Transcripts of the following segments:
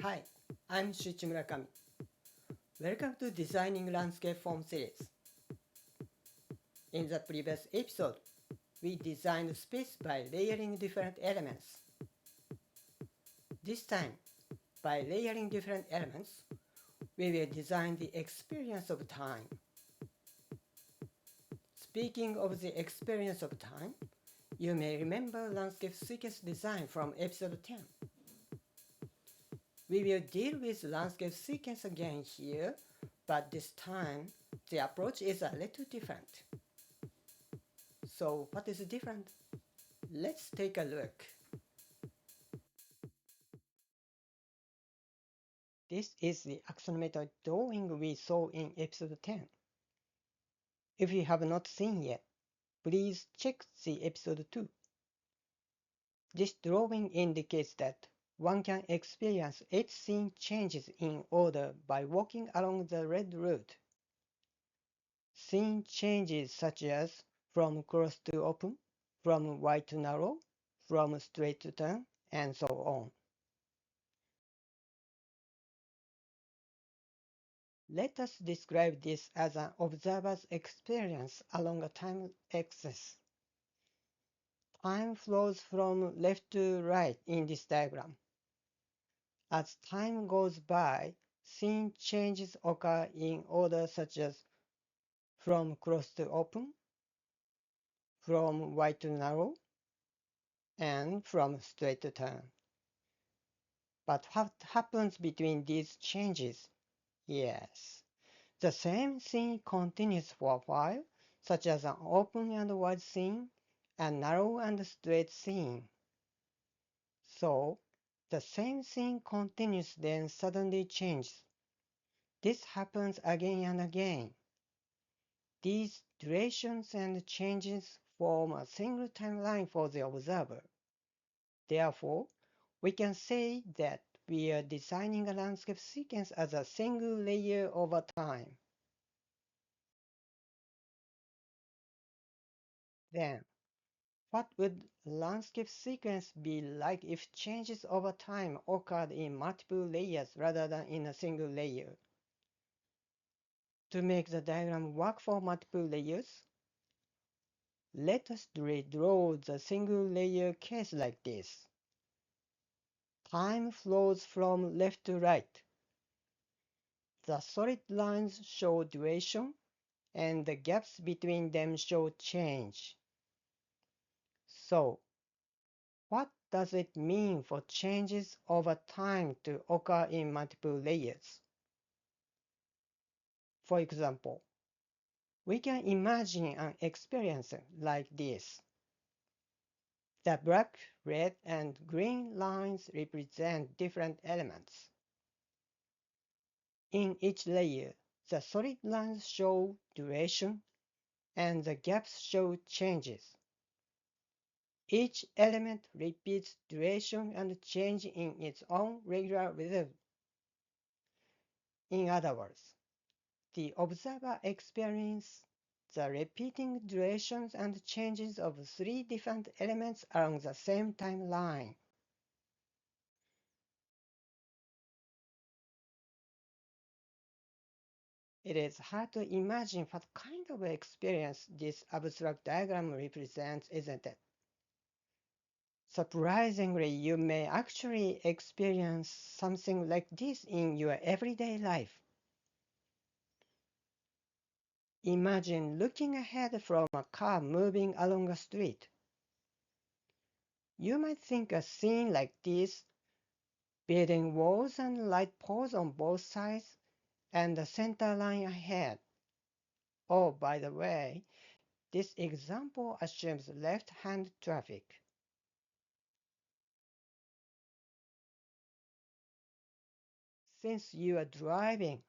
Hi, I'm Shuichi Murakami. Welcome to Designing Landscape Form series. In the previous episode, we designed space by layering different elements. This time, by layering different elements, we will design the experience of time. Speaking of the experience of time, you may remember landscape sequence design from episode 10. We will deal with landscape sequence again here, but this time the approach is a little different. So what is different? Let's take a look. This is the axonometric drawing we saw in episode 10. If you have not seen yet, please check the episode 2. This drawing indicates that one can experience 8 scene changes in order by walking along the red route. Scene changes such as from close to open, from wide to narrow, from straight to turn, and so on. Let us describe this as an observer's experience along a time axis. Time flows from left to right in this diagram. As time goes by, scene changes occur in order such as from close to open, from wide to narrow, and from straight to turn. But what happens between these changes? Yes, the same scene continues for a while, such as an open and wide scene, and narrow and straight scene. So, the same scene continues then suddenly changes. This happens again and again. These durations and changes form a single timeline for the observer. Therefore, we can say that we are designing a landscape sequence as a single layer over time. Then, what would a landscape sequence be like if changes over time occurred in multiple layers rather than in a single layer? To make the diagram work for multiple layers, let us redraw the single layer case like this. Time flows from left to right. The solid lines show duration, and the gaps between them show change. So, what does it mean for changes over time to occur in multiple layers? For example, we can imagine an experience like this. The black, red, and green lines represent different elements. In each layer, the solid lines show duration, and the gaps show changes. Each element repeats duration and change in its own regular rhythm. In other words, the observer experiences the repeating durations and changes of 3 different elements along the same timeline. It is hard to imagine what kind of experience this abstract diagram represents, isn't it? Surprisingly, you may actually experience something like this in your everyday life. Imagine looking ahead from a car moving along a street. You might think a scene like this, building walls and light poles on both sides, and the center line ahead. Oh, by the way, this example assumes left-hand traffic. Since you are driving,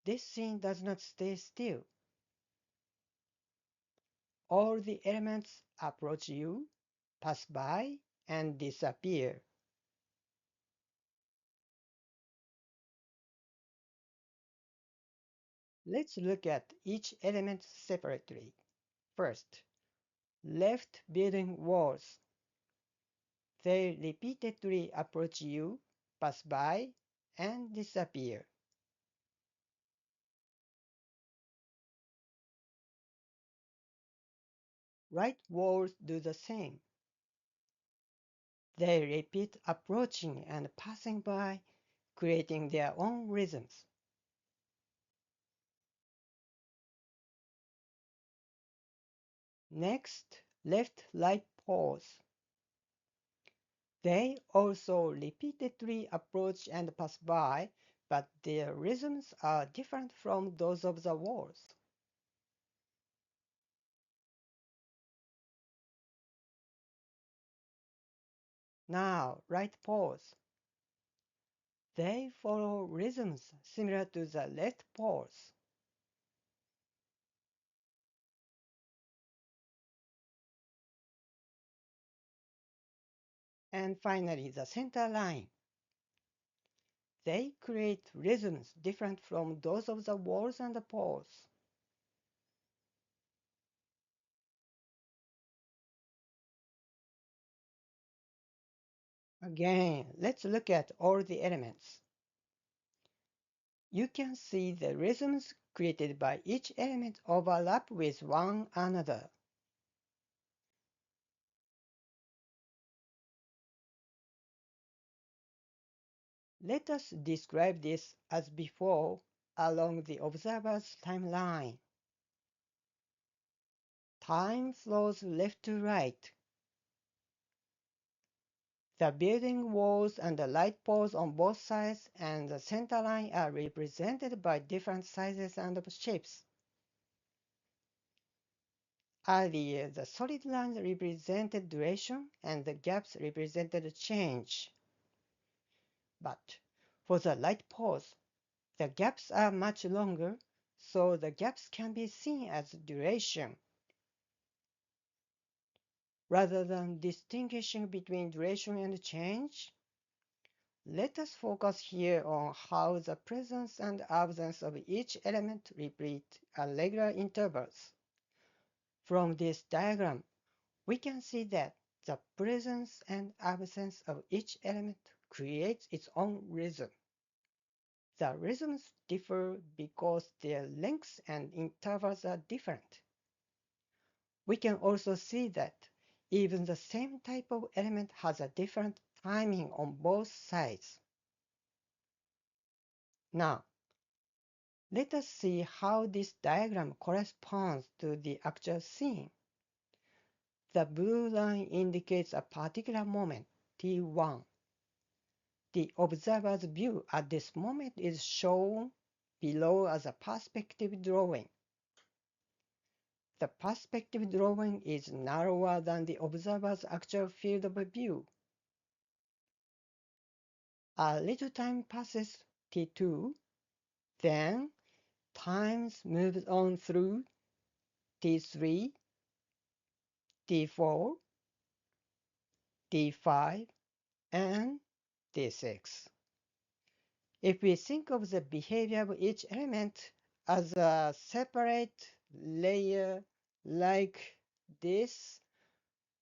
this scene does not stay still. All the elements approach you, pass by, and disappear. Let's look at each element separately. First, left building walls. They repeatedly approach you, pass by, and disappear. Right walls do the same. They repeat approaching and passing by, creating their own rhythms. Next, left-right pause. They also repeatedly approach and pass by, but their rhythms are different from those of the walls. Now, right pause. They follow rhythms similar to the left pause. And finally, the center line. They create rhythms different from those of the walls and the pause. Again, let's look at all the elements. You can see the rhythms created by each element overlap with one another. Let us describe this as before along the observer's timeline. Time flows left to right. The building walls and the light poles on both sides and the center line are represented by different sizes and shapes. Earlier, the solid lines represented duration and the gaps represented change. But for the light poles, the gaps are much longer, so the gaps can be seen as duration. Rather than distinguishing between duration and change, let us focus here on how the presence and absence of each element repeat at regular intervals. From this diagram, we can see that the presence and absence of each element creates its own rhythm. The rhythms differ because their lengths and intervals are different. We can also see that even the same type of element has a different timing on both sides. Now, let us see how this diagram corresponds to the actual scene. The blue line indicates a particular moment, T1. The observer's view at this moment is shown below as a perspective drawing. The perspective drawing is narrower than the observer's actual field of view. A little time passes, T2, then time moves on through T3, T4, T5, and T6. If we think of the behavior of each element as a separate layer like this,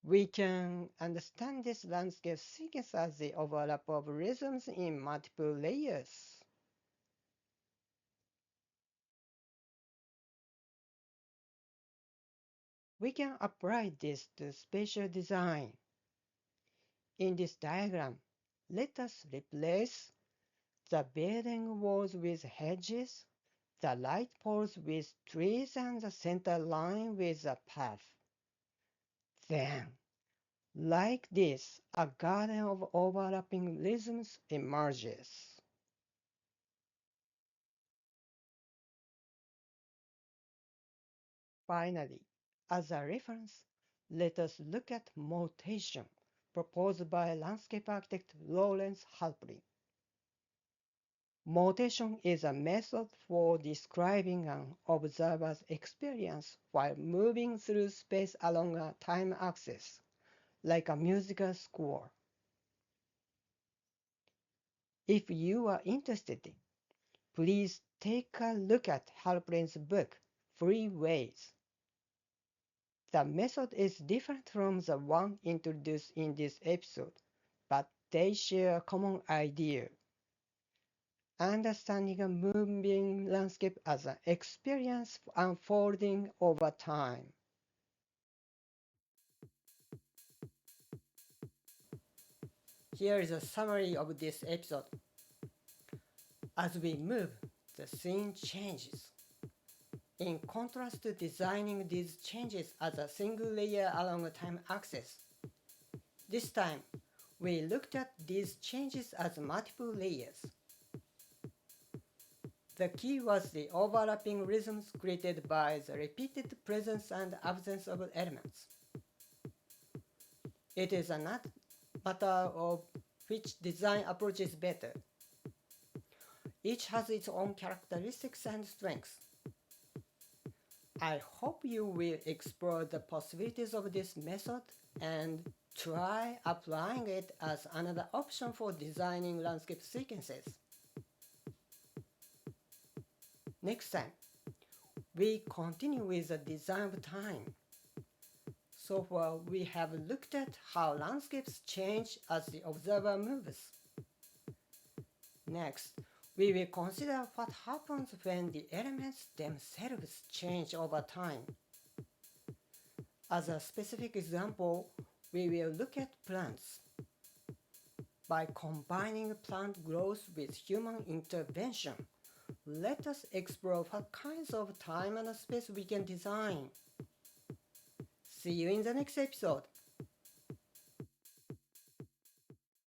we can understand this landscape sequence as the overlap of rhythms in multiple layers. We can apply this to spatial design. In this diagram, let us replace the building walls with hedges, the light poles with trees, and the center line with a path. Then, like this, a garden of overlapping rhythms emerges. Finally, as a reference, let us look at motation proposed by landscape architect Lawrence Halprin. Motation is a method for describing an observer's experience while moving through space along a time axis, like a musical score. If you are interested, please take a look at Halprin's book, Free Ways. The method is different from the one introduced in this episode, but they share a common idea. understanding a moving landscape as an experience unfolding over time. Here is a summary of this episode. As we move, the scene changes. In contrast to designing these changes as a single layer along a time axis, this time we looked at these changes as multiple layers. The key was the overlapping rhythms created by the repeated presence and absence of elements. It is a matter of which design approach is better. Each has its own characteristics and strengths. I hope you will explore the possibilities of this method and try applying it as another option for designing landscape sequences. Next time, we continue with the design of time. So far, we have looked at how landscapes change as the observer moves. Next, we will consider what happens when the elements themselves change over time. As a specific example, we will look at plants. By combining plant growth with human intervention, let us explore what kinds of time and space we can design. See you in the next episode.